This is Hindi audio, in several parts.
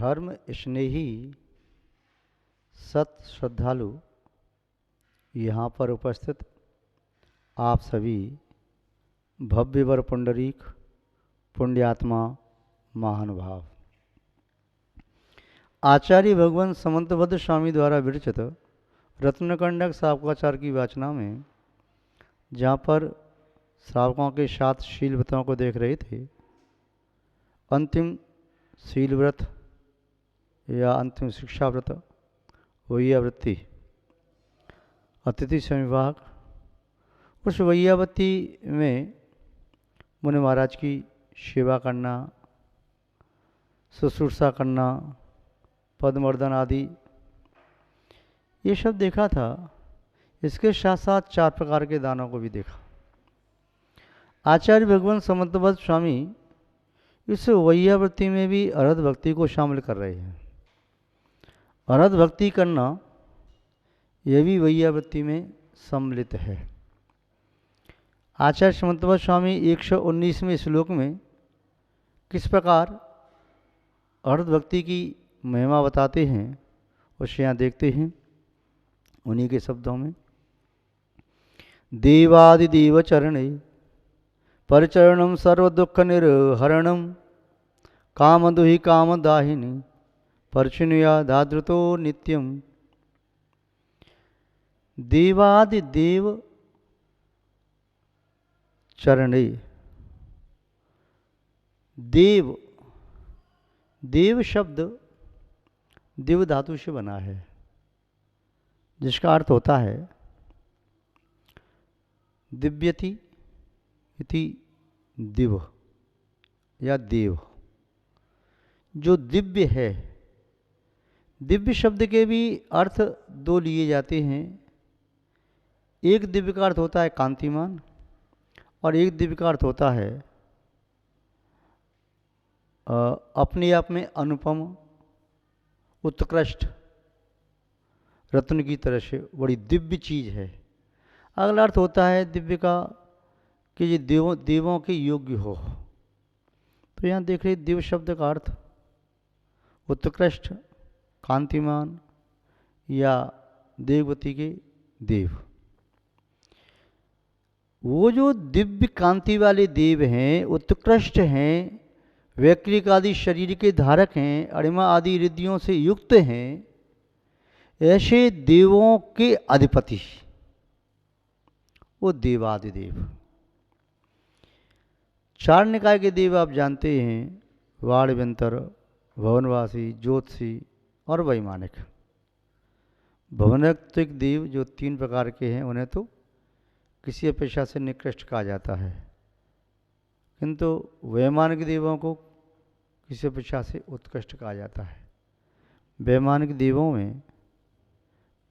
धर्म स्नेही सत श्रद्धालु यहाँ पर उपस्थित आप सभी भव्यवर पुंडरीक पुण्यात्मा महानुभाव, आचार्य भगवान समंतभद्र स्वामी द्वारा विरचित रत्नकंडक श्रावकाचार की वाचना में जहाँ पर श्रावकों के 7 शील व्रतों को देख रहे थे, अंतिम शील व्रत या अंतिम शिक्षा व्रत वैयावृत्ति अतिथि संविभाग, उस वैयावृत्ति में मुनि महाराज की सेवा करना, शुश्रूषा करना, पद्मवर्धन आदि ये सब देखा था। इसके साथ साथ 4 प्रकार के दानों को भी देखा। आचार्य भगवान समंतभद्र स्वामी इस वैयावृत्ति में भी अरहत भक्ति को शामिल कर रहे हैं। अरहत भक्ति करना यह भी वैयावृत्ति में सम्मिलित है। आचार्य समंतभद्र स्वामी 119वें श्लोक में किस प्रकार अरहत भक्ति की महिमा बताते हैं उसे यहाँ देखते हैं उन्हीं के शब्दों में। देवादिदेव चरणे परिचरणम सर्व दुख निर्हरणम कामदुहि कामदाहिनी परचिनुया दादृतो नित्यम। देवादिदेव चरणे, देव, देव शब्द दिव धातु से बना है, जिसका अर्थ होता है दिव्यति इति दिव या देव, जो दिव्य है। दिव्य शब्द के भी अर्थ 2 लिए जाते हैं। एक दिव्य का अर्थ होता है कांतिमान और एक दिव्य का अर्थ होता है अपने आप में अनुपम, उत्कृष्ट, रत्न की तरह से बड़ी दिव्य चीज़ है। अगला अर्थ होता है दिव्य का कि ये देवों के योग्य हो। तो यहाँ देख रहे दिव्य शब्द का अर्थ उत्कृष्ट, कांतिमान या देवगति के देव। वो जो दिव्य कांति वाले देव हैं, उत्कृष्ट हैं, वैकृक आदि शरीर के धारक हैं, अणिमा आदि रिद्धियों से युक्त हैं, ऐसे देवों के अधिपति वो देवादिदेव। 4 निकाय के देव आप जानते हैं, वाणव्यंतर, भवनवासी, ज्योतिषी और वैमानिक। भवनत्विक देव जो 3 प्रकार के हैं उन्हें तो किसी अपेक्षा से निकृष्ट कहा जाता है, किंतु वैमानिक देवों को किसी अपेक्षा से उत्कृष्ट कहा जाता है। वैमानिक देवों में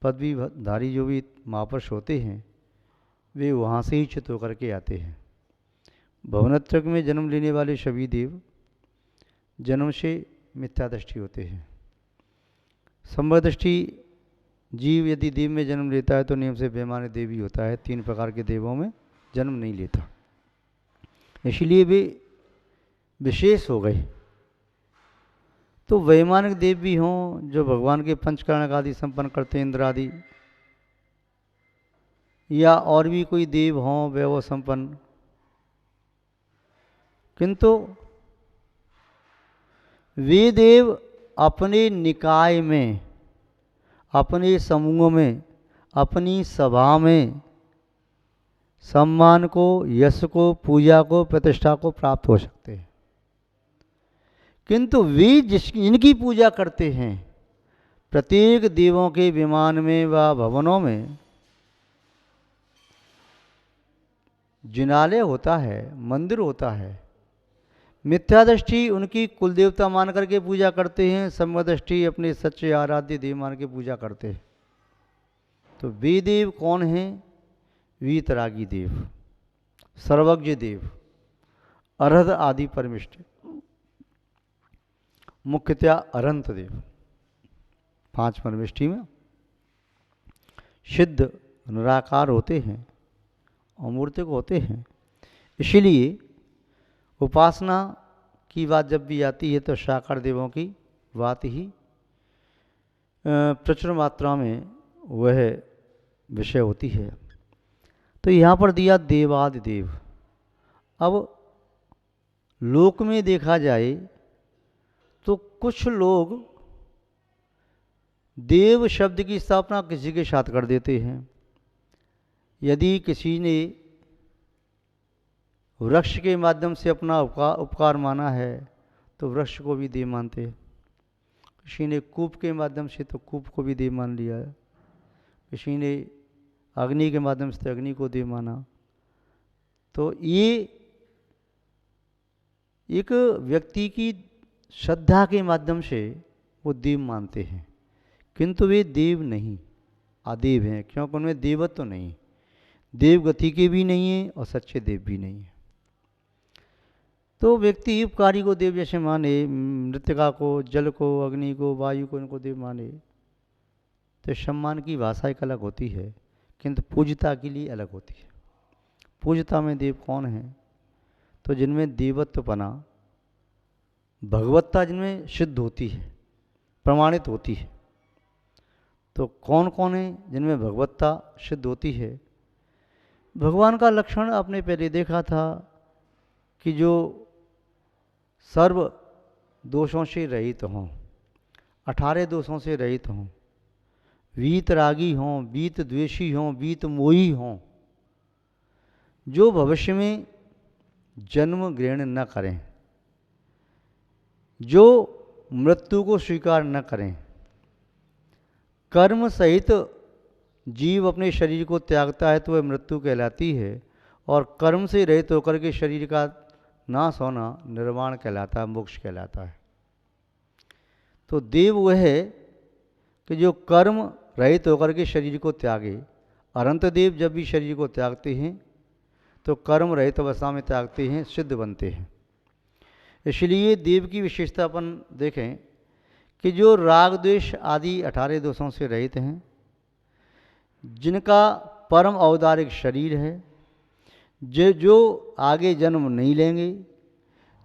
पदवीधारी जो भी महापुरुष होते हैं वे वहाँ से ही च्युत होकर के आते हैं। भवनत्वक में जन्म लेने वाले सभी देव जन्म से मिथ्यादृष्टि होते हैं। संभवदृष्टि जीव यदि देव में जन्म लेता है तो नियम से वैमानिक देव ही होता है, 3 प्रकार के देवों में जन्म नहीं लेता। इसलिए वे विशेष हो गए। तो वैमानिक देव भी हों जो भगवान के पंचकर्ण आदि संपन्न करते हैं, इंद्र आदि, या और भी कोई देव हों वैभव संपन्न, किंतु वे देव अपने निकाय में, अपने समूह में, अपनी सभा में सम्मान को, यश को, पूजा को, प्रतिष्ठा को प्राप्त हो सकते हैं। किंतु वे जिनकी पूजा करते हैं प्रत्येक देवों के विमान में व भवनों में जिनालय होता है, मंदिर होता है। मिथ्यादृष्टि उनकी कुल देवता मान करके पूजा करते हैं, सम्यदृष्टि अपने सच्चे आराध्य देव मान के पूजा करते हैं। तो वे देव कौन हैं? वीतरागी देव, सर्वज्ञ देव, अरहत आदि परमिष्ठ, मुख्यतया अनंत देव। 5 परमिष्टि में सिद्ध निराकार होते हैं, अमूर्तिक होते हैं। इसीलिए उपासना की बात जब भी आती है तो साकार देवों की बात ही प्रचुर मात्रा में वह विषय होती है। तो यहाँ पर दिया देवादिदेव। अब लोक में देखा जाए तो कुछ लोग देव शब्द की स्थापना किसी के साथ कर देते हैं। यदि किसी ने वृक्ष के माध्यम से अपना उपकार माना है तो वृक्ष को भी देव मानते हैं। किसी ने कूप के माध्यम से तो कूप को भी देव मान लिया। किसी ने अग्नि के माध्यम से अग्नि को देव माना। तो ये एक व्यक्ति की श्रद्धा के माध्यम से वो देव मानते हैं, किंतु वे देव नहीं, आदेव हैं, क्योंकि उनमें देवत्व तो नहीं, देव गति के भी नहीं है और सच्चे देव भी नहीं है। तो व्यक्ति उपकारी को देव जैसे माने, मृतिका को, जल को, अग्नि को, वायु को, इनको देव माने, तो सम्मान की भाषा एक अलग होती है, किंतु पूज्यता के लिए अलग होती है। पूज्यता में देव कौन है? तो जिनमें देवत्वपना, भगवत्ता जिनमें सिद्ध होती है, प्रमाणित होती है। तो कौन कौन है जिनमें भगवत्ता सिद्ध होती है? भगवान का लक्षण आपने पहले देखा था कि जो सर्व दोषों से रहित हों, 18 दोषों से रहित हों, वीत रागी हों, वीत द्वेषी हों, वीत मोही हों, जो भविष्य में जन्म ग्रहण न करें, जो मृत्यु को स्वीकार न करें, कर्म सहित जीव अपने शरीर को त्यागता है तो वह मृत्यु कहलाती है, और कर्म से रहित होकर के शरीर का नाश होना निर्वाण कहलाता है, मोक्ष कहलाता है। तो देव वह है कि जो कर्म रहित होकर के शरीर को त्यागे। अनंत देव जब भी शरीर को त्यागते हैं तो कर्म रहित अवस्था में त्यागते हैं, सिद्ध बनते हैं। इसलिए देव की विशेषता अपन देखें कि जो राग द्वेष आदि 18 दोषों से रहित हैं, जिनका परम औदारिक शरीर है, जो आगे जन्म नहीं लेंगे,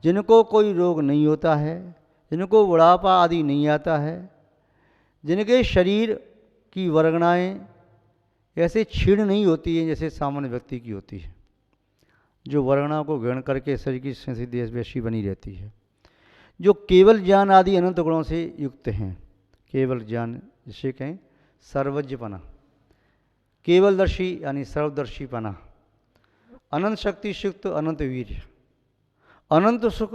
जिनको कोई रोग नहीं होता है, जिनको बुढ़ापा आदि नहीं आता है, जिनके शरीर की वर्गणाएँ ऐसे क्षीण नहीं होती हैं जैसे सामान्य व्यक्ति की होती है, जो वर्गणा को ग्रहण करके शरीर की संसिद्धि वैसी बनी रहती है, जो केवल ज्ञान आदि अनंत गुणों से युक्त हैं। केवल ज्ञान जिसे कहें सर्वज्ञपना, केवलदर्शी यानी सर्वदर्शीपना, अनंत शक्ति युक्त, अनंत वीर्य, अनंत सुख,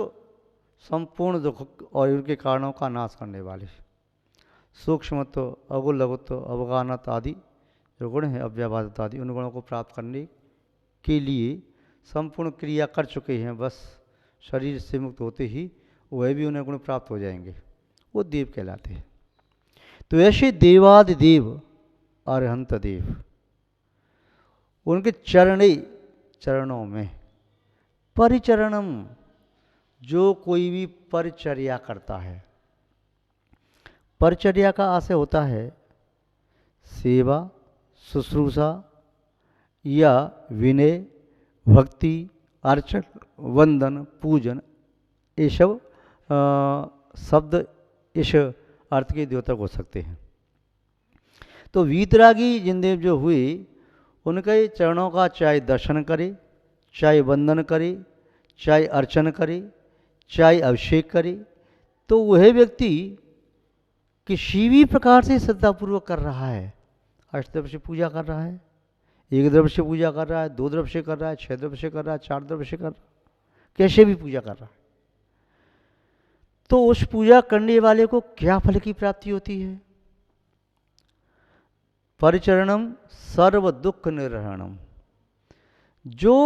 संपूर्ण दुख और उनके कारणों का नाश करने वाले, सूक्ष्मत्व, अगुण लघुत्व, अवगानत आदि जो गुण हैं, अव्याभासता आदि, उन गुणों को प्राप्त करने के लिए संपूर्ण क्रिया कर चुके हैं। बस शरीर से मुक्त होते ही वह भी उन्हें गुण प्राप्त हो जाएंगे, वो देव कहलाते हैं। तो ऐसे देवादिदेव अरहंत देव, उनके चरणों में परिचरणम, जो कोई भी परिचर्या करता है, परिचर्या का आशय होता है सेवा, शुश्रूषा या विनय, भक्ति, अर्चन, वंदन, पूजन, ये सब शब्द इस अर्थ के द्योतक हो सकते हैं। तो वीतरागी जिनदेव जो हुए, उनके चरणों का चाहे दर्शन करे, चाहे वंदन करे, चाहे अर्चन करे, चाहे अभिषेक करे, तो वह व्यक्ति किसी भी प्रकार से श्रद्धापूर्वक कर रहा है। अष्टद्रव्य से पूजा कर रहा है, एक द्रव्य से पूजा कर रहा है, 2 द्रव्य से कर रहा है, 6 द्रव्य से कर रहा है, 4 द्रव्य से कर रहा है, कैसे भी पूजा कर रहा है, तो उस पूजा करने वाले को क्या फल की प्राप्ति होती है? परिचरणम सर्व दुख निर्हरणम। जो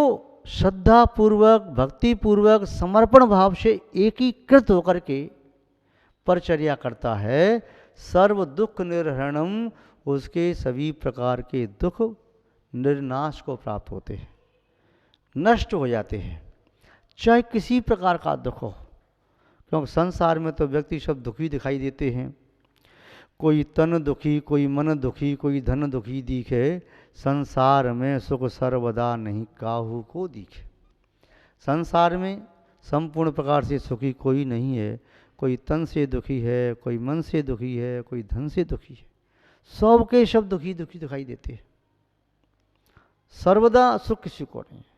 श्रद्धापूर्वक, भक्तिपूर्वक, समर्पण भाव से एकीकृत होकर के परिचर्या करता है, सर्व दुख निर्हरणम, उसके सभी प्रकार के दुख निर्नाश को प्राप्त होते हैं, नष्ट हो जाते हैं, चाहे किसी प्रकार का दुख हो। क्योंकि संसार में तो व्यक्ति सब दुखी दिखाई देते हैं, कोई तन दुखी, कोई मन दुखी, कोई धन दुखी दिखे, संसार में सुख सर्वदा नहीं काहू को दिखे। संसार में संपूर्ण प्रकार से सुखी कोई नहीं है, कोई तन से दुखी है, कोई मन से दुखी है, कोई धन से दुखी है, सबके सब दुखी दुखी दिखाई देते हैं। सर्वदा सुख किसी को नहीं है।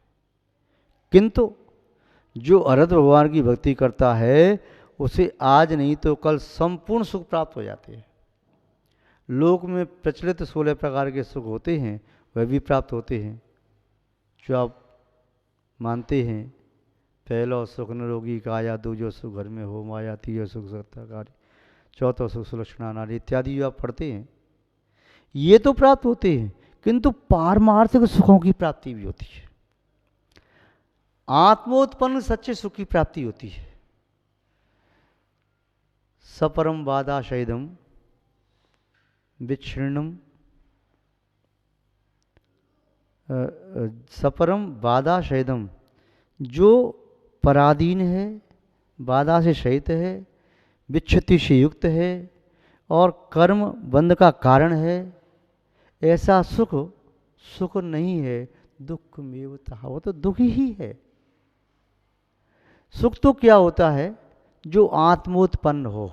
किंतु जो अरहत भगवान की भक्ति करता है उसे आज नहीं तो कल संपूर्ण सुख प्राप्त हो जाते हैं। लोक में प्रचलित 16 प्रकार के सुख होते हैं, वह भी प्राप्त होते हैं। जो आप मानते हैं, पहला सुख निरोगी काया, दूजो सुख घर में हो माया, तीजो सुख सत्ताकारी, चौथा सुख सुलक्षणा नारी इत्यादि जो आप पढ़ते हैं, ये तो प्राप्त होते हैं, किंतु पारमार्थिक सुखों की प्राप्ति भी होती है। आत्मोत्पन्न सच्चे सुख की प्राप्ति होती है। सपरम बाधाशयदम विच्छिन्नम, सपरम बाधाशयदम, जो पराधीन है, बाधा से सहित है, विच्छित्ति से युक्त है और कर्म बंध का कारण है, ऐसा सुख सुख नहीं है, दुख में वो तो दुख ही है। सुख तो क्या होता है? जो आत्मोत्पन्न हो,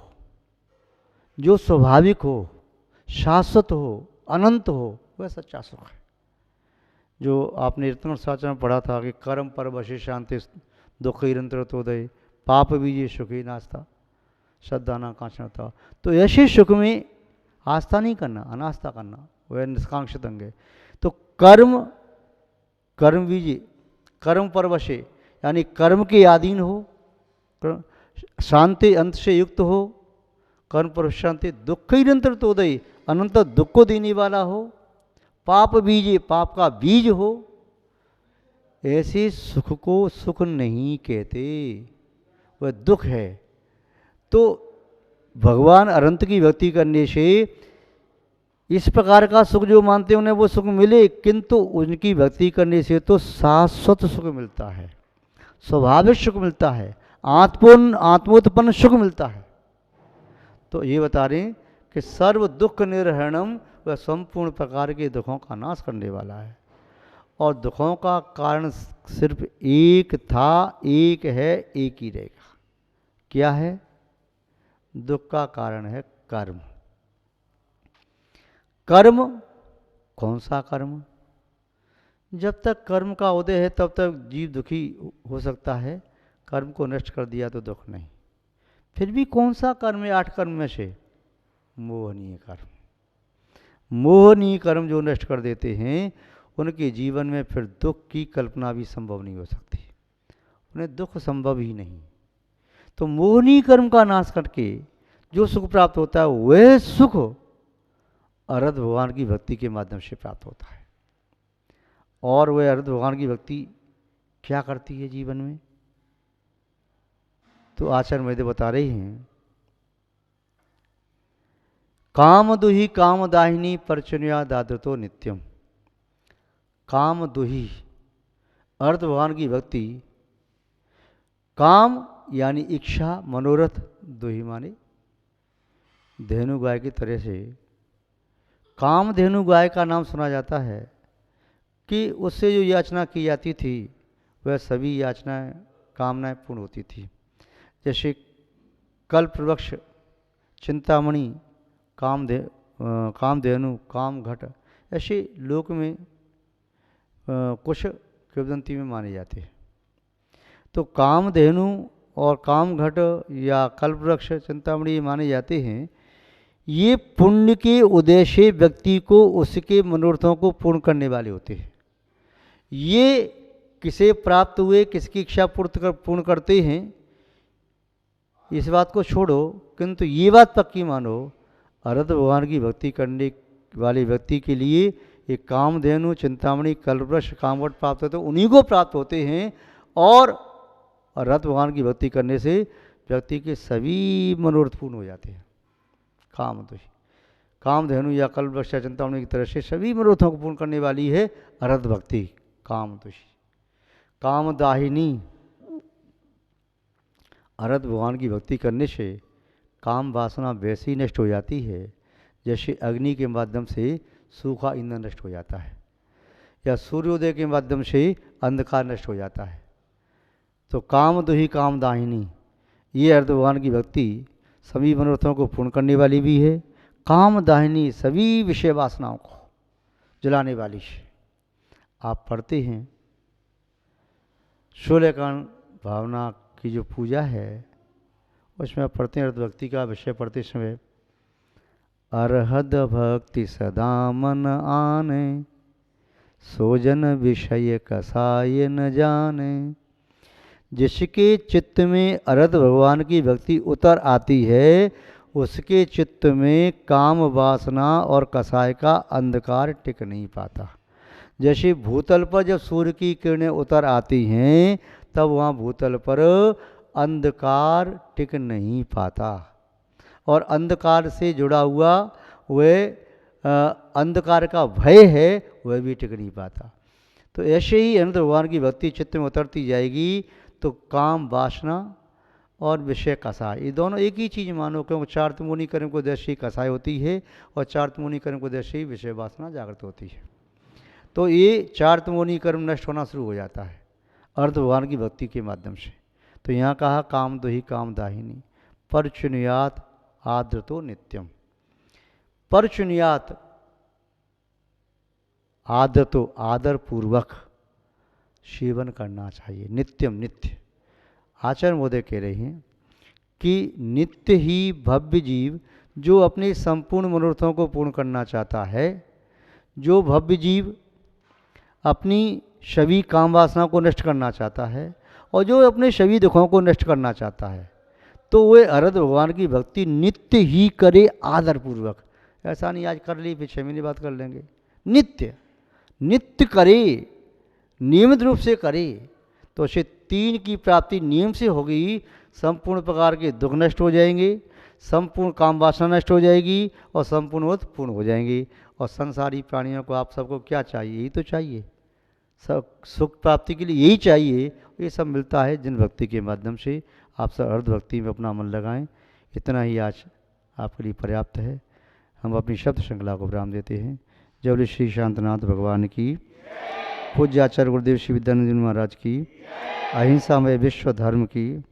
जो स्वाभाविक हो, शाश्वत हो, अनंत हो, वह सच्चा सुख है। जो आपने रत्न शास्त्र में पढ़ा था कि कर्म पर वशे शांति दुख निरंतरतोदय पाप बीजे सुखी नास्ता श्रद्धाना कांचन था। तो ऐसे सुख में आस्था नहीं करना, अनास्था करना, वह निष्कांक्षित अंग है। तो कर्म बीजे, कर्म पर वशे यानी कर्म के अधीन हो, शांति अंत से युक्त हो, कर्म पर शांति दुख निरंतरतोदय अनंत दुख को देने वाला हो, पाप बीज पाप का बीज हो, ऐसे सुख को सुख नहीं कहते, वह दुख है। तो भगवान अनंत की भक्ति करने से इस प्रकार का सुख जो मानते हैं उन्हें वो सुख मिले, किंतु उनकी भक्ति करने से तो शाश्वत सुख मिलता है, स्वाभाविक सुख मिलता है, आत्मोत्पन्न सुख मिलता है। तो ये बता रहे हैं कि सर्व दुख निर्हरणम, वह संपूर्ण प्रकार के दुखों का नाश करने वाला है। और दुखों का कारण सिर्फ एक था, एक है, एक ही रहेगा। क्या है? दुख का कारण है कर्म। कर्म कौन सा कर्म? जब तक कर्म का उदय है तब तक जीव दुखी हो सकता है, कर्म को नष्ट कर दिया तो दुख नहीं। फिर भी कौन सा कर्म है 8 कर्म में से? मोहनीय कर्म। मोहनीय कर्म जो नष्ट कर देते हैं उनके जीवन में फिर दुख की कल्पना भी संभव नहीं हो सकती, उन्हें दुख संभव ही नहीं। तो मोहनीय कर्म का नाश करके जो सुख प्राप्त होता है वह सुख अरहत भगवान की भक्ति के माध्यम से प्राप्त होता है। और वह अरहत भगवान की भक्ति क्या करती है जीवन में? तो आचार्य वैद्य बता रहे हैं, काम दुही काम दाहिनी परचुनिया दादतो नित्यम। काम दुही अरहत भगवान की भक्ति, काम यानी इच्छा, मनोरथ, दुही माने धेनु गाय की तरह से। काम धेनु गाय का नाम सुना जाता है कि उससे जो याचना की जाती थी वह सभी याचनाएं, कामनाएं पूर्ण होती थी। जैसे कल्पवृक्ष, चिंतामणि, कामधेनु, कामघट, ऐसे लोक में कुछ किंवदंती में माने जाते हैं। तो कामधेनु और कामघट या कल्पवृक्ष, चिंतामणि माने जाते हैं। ये पुण्य के उदय से व्यक्ति को उसके मनोरथों को पूर्ण करने वाले होते हैं। ये किसे प्राप्त हुए, किसकी इच्छा पूर्ण करते हैं, इस बात को छोड़ो, किंतु ये बात पक्की मानो, अरहत भगवान की भक्ति करने वाले व्यक्ति के लिए एक कामधेनु, चिंतामणि, कल्पवृक्ष, कामवट प्राप्त होते हैं, उन्हीं को प्राप्त होते हैं। और अरहत भगवान की भक्ति करने से व्यक्ति के सभी मनोरथ पूर्ण हो जाते हैं। कामधेनु या कल्पवृक्ष, चिंतामणि की तरह से सभी मनोरथों को पूर्ण करने वाली है अरहत भक्ति। कामतुषी, कामदाहिनी, अरहत भगवान की भक्ति करने से काम वासना वैसे ही नष्ट हो जाती है जैसे अग्नि के माध्यम से सूखा ईंधन नष्ट हो जाता है या सूर्योदय के माध्यम से अंधकार नष्ट हो जाता है। तो काम दुही काम दाहिनी, ये अर्ध भगवान की भक्ति सभी मनोरथों को पूर्ण करने वाली भी है, काम दाहिनी सभी विषय वासनाओं को जलाने वाली है। आप पढ़ते हैं शूल्यकांड भावना की जो पूजा है उसमें आप पढ़ते हैं अर्ध भक्ति का विषय पढ़ते समय, अरहद भक्ति सदा मन आने, सोजन विषय कसाय न जाने। जिसके चित्त में अरहद भगवान की भक्ति उतर आती है उसके चित्त में काम वासना और कसाय का अंधकार टिक नहीं पाता। जैसे भूतल पर जब सूर्य की किरणें उतर आती हैं तब वहाँ भूतल पर अंधकार टिक नहीं पाता, और अंधकार से जुड़ा हुआ वह अंधकार का भय है वह भी टिक नहीं पाता। तो ऐसे ही अनंत भगवान की भक्ति चित्त में उतरती जाएगी तो काम वासना और विषय कसाय ये दोनों एक ही चीज़ मानो, क्योंकि चार्तमुनि कर्म को दृष्टि ही कसाय होती है और चार्तमुनि कर्म को दृष्टि ही विषय वासना जागृत होती है। तो ये चार्तमुनि कर्म नष्ट होना शुरू हो जाता है अर्ध भगवान की भक्ति के माध्यम से। तो यहाँ कहा काम दो ही काम दाहिनी, परचुनियात आदृतो नित्यम। परचुनियात आदृतो आदर पूर्वक सेवन करना चाहिए, नित्यम नित्य। आचार्य महोदय कह रहे हैं कि नित्य ही भव्य जीव जो अपने संपूर्ण मनोरथों को पूर्ण करना चाहता है, जो भव्य जीव अपनी सभी काम वासना को नष्ट करना चाहता है और जो अपने सभी दुखों को नष्ट करना चाहता है, तो वे अरहत भगवान की भक्ति नित्य ही करे आदर पूर्वक। ऐसा नहीं आज कर ली फिर 6 महीने बाद कर लेंगे, नित्य नित्य करे, नियमित रूप से करे, तो उसे 3 की प्राप्ति नियम से होगी। संपूर्ण प्रकार के दुख नष्ट हो जाएंगे, संपूर्ण काम वासना नष्ट हो जाएगी और संपूर्ण बोध पूर्ण हो जाएंगी। और संसारी प्राणियों को आप सबको क्या चाहिए? यही तो चाहिए, सब सुख प्राप्ति के लिए यही चाहिए। ये सब मिलता है जिन भक्ति के माध्यम से आप सब अर्ध भक्ति में अपना मन लगाएं। इतना ही आज आपके लिए पर्याप्त है। हम अपनी शब्द श्रृंखला को विराम देते हैं। जय बोले श्री शांतनाथ भगवान की, पूज्य आचार्य गुरुदेव श्री विद्यानंद जी महाराज की, अहिंसा में विश्व धर्म की।